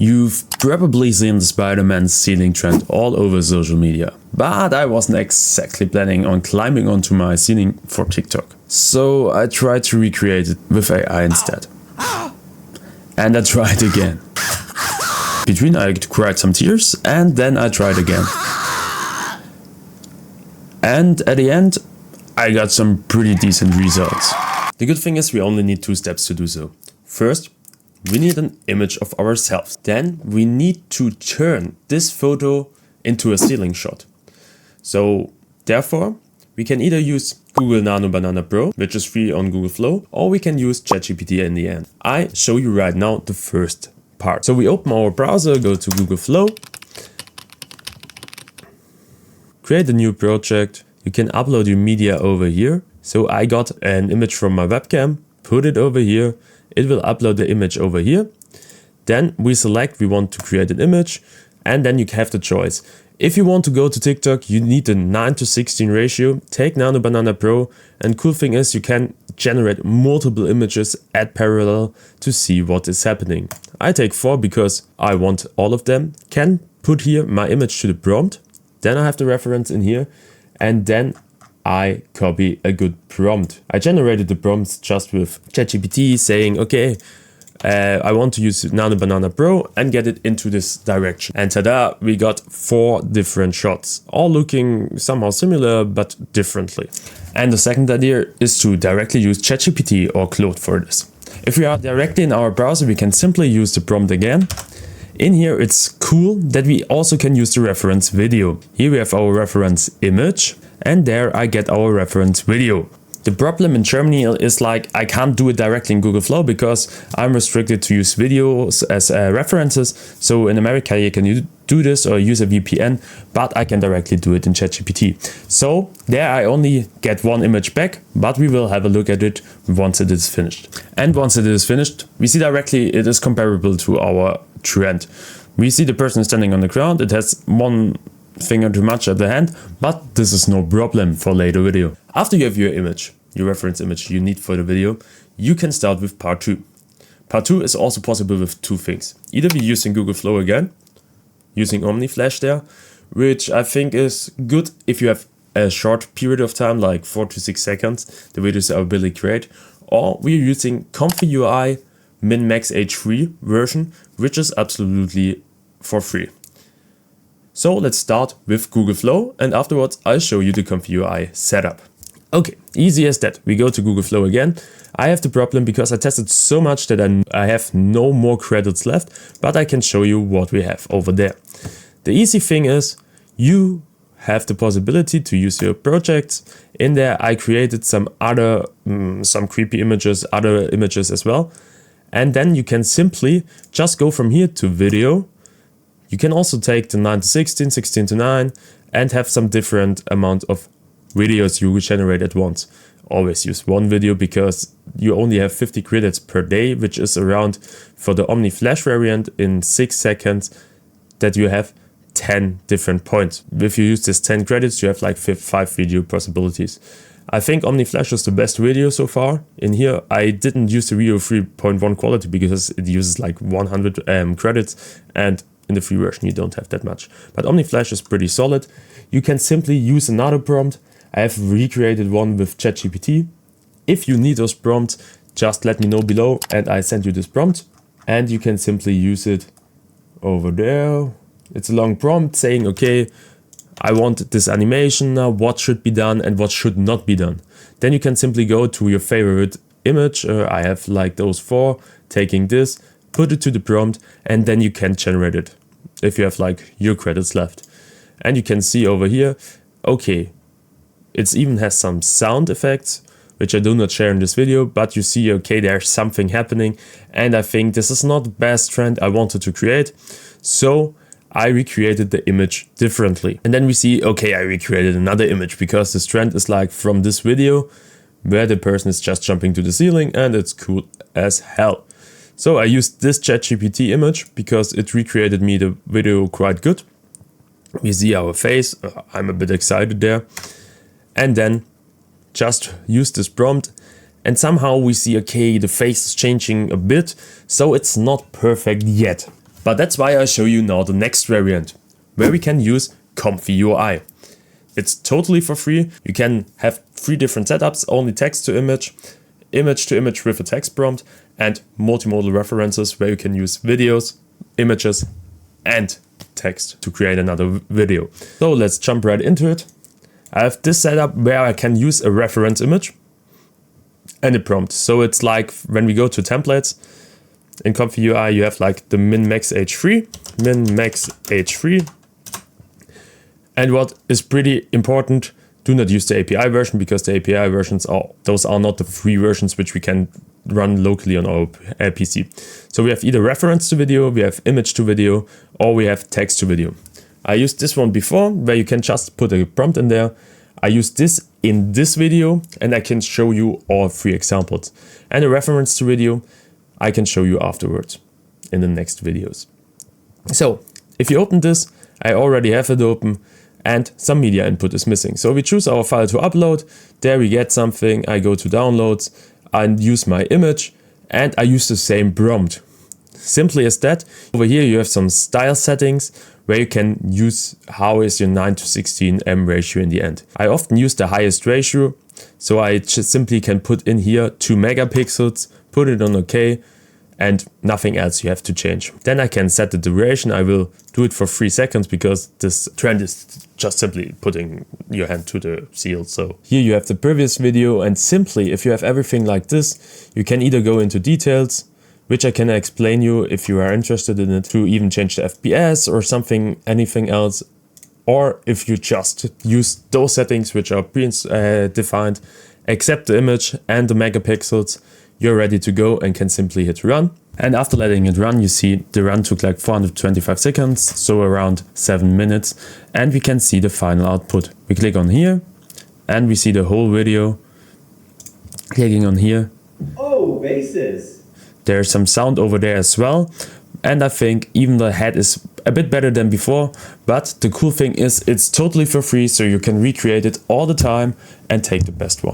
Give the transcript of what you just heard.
You've probably seen the Spider-Man ceiling trend all over social media, but I wasn't exactly planning on climbing onto my ceiling for TikTok. So I tried to recreate it with AI instead. And I tried again. Between I cried some tears and then I tried again. And at the end, I got some pretty decent results. The good thing is we only need 2 steps to do so. First, we need an image of ourselves. Then we need to turn this photo into a ceiling shot. So therefore, we can either use Google Nano Banana Pro, which is free on Google Flow, or we can use ChatGPT in the end. I show you right now the first part. So we open our browser, go to Google Flow, create a new project. You can upload your media over here. So I got an image from my webcam, put it over here. It will upload the image over here. Then we select we want to create an image, and then you have the choice. If you want to go to TikTok, you need a 9:16 ratio. Take Nano Banana Pro, and cool thing is you can generate multiple images at parallel to see what is happening. I take 4 because I want all of them. Can put here my image to the prompt. Then I have the reference in here, and then I copy a good prompt. I generated the prompts just with ChatGPT saying, okay, I want to use Nano Banana Pro and get it into this direction. And tada, we got 4 different shots, all looking somehow similar but differently. And the second idea is to directly use ChatGPT or Claude for this. If we are directly in our browser, we can simply use the prompt again. In here, it's cool that we also can use the reference video. Here we have our reference image, and there I get our reference video. The problem in Germany is like I can't do it directly in Google Flow because I'm restricted to use videos as references. So in America you can do this or use a VPN, but I can directly do it in ChatGPT. So there I only get 1 image back, but we will have a look at it once it is finished. And once it is finished, we see directly it is comparable to our trend. We see the person standing on the ground. It has 1 finger too much at the hand, but this is no problem for later video. After you have your image, your reference image you need for the video, you can start with part 2. Part 2 is also possible with 2 things. Either we're using Google Flow again, using Omni Flash there, which I think is good if you have a short period of time, like 4 to 6 seconds, the videos are really great. Or we're using ComfyUI MiniMax H3 version, which is absolutely for free. So let's start with Google Flow, and afterwards I'll show you the ComfyUI setup. Okay, easy as that. We go to Google Flow again. I have the problem because I tested so much that I have no more credits left, but I can show you what we have over there. The easy thing is you have the possibility to use your projects. In there I created some other, some creepy images, other images as well. And then you can simply just go from here to video. You can also take the 9:16, 16:9 and have some different amount of videos you generate at once. Always use 1 video because you only have 50 credits per day, which is around, for the Omni Flash variant, in 6 seconds that you have 10 different points. If you use this 10 credits, you have like 5 video possibilities. I think Omni Flash is the best video so far. In here, I didn't use the video 3.1 quality because it uses like 100 credits, and in the free version you don't have that much. But Omni Flash is pretty solid. You can simply use another prompt. I have recreated one with ChatGPT. If you need those prompts, just let me know below and I send you this prompt. And you can simply use it over there. It's a long prompt saying, okay, I want this animation now, what should be done and what should not be done. Then you can simply go to your favorite image. I have like those 4, taking this, put it to the prompt, and then you can generate it if you have like your credits left. And you can see over here, okay, it even has some sound effects, which I do not share in this video, but you see, okay, there's something happening, and I think this is not the best trend I wanted to create. So I recreated the image differently. And then we see, okay, I recreated another image because this trend is like from this video where the person is just jumping to the ceiling, and it's cool as hell. So I used this ChatGPT image because it recreated me the video quite good. We see our face, I'm a bit excited there. And then just use this prompt, and somehow we see, okay, the face is changing a bit, so it's not perfect yet. But that's why I show you now the next variant, where we can use ComfyUI. It's totally for free. You can have 3 different setups, only text to image, image to image with a text prompt, and multimodal references where you can use videos, images, and text to create another video. So let's jump right into it. I have this setup where I can use a reference image and a prompt. So it's like when we go to templates in ComfyUI, you have like the MiniMax H3. And what is pretty important, do not use the API version, because the API versions are not the free versions which we can run locally on our PC. So we have either reference to video, we have image to video, or we have text to video. I used this one before, where you can just put a prompt in there. I use this in this video, and I can show you all 3 examples. And a reference to video, I can show you afterwards in the next videos. So if you open this, I already have it open, and some media input is missing. So we choose our file to upload. There we get something. I go to downloads and use my image, and I use the same prompt. Simply as that. Over here you have some style settings where you can use how is your 9:16 M ratio in the end. I often use the highest ratio, so I just simply can put in here 2 megapixels, put it on OK, and nothing else you have to change. Then I can set the duration. I will do it for 3 seconds because this trend is just simply putting your hand to the seal. So here you have the previous video, and simply if you have everything like this, you can either go into details, which I can explain you if you are interested in it, to even change the FPS or anything else. Or if you just use those settings which are pre-defined, accept the image and the megapixels, you're ready to go and can simply hit run. And after letting it run, you see the run took like 425 seconds, so around 7 minutes. And we can see the final output. We click on here and we see the whole video. Clicking on here. Oh, bases. There's some sound over there as well. And I think even the head is a bit better than before. But the cool thing is it's totally for free, so you can recreate it all the time and take the best one.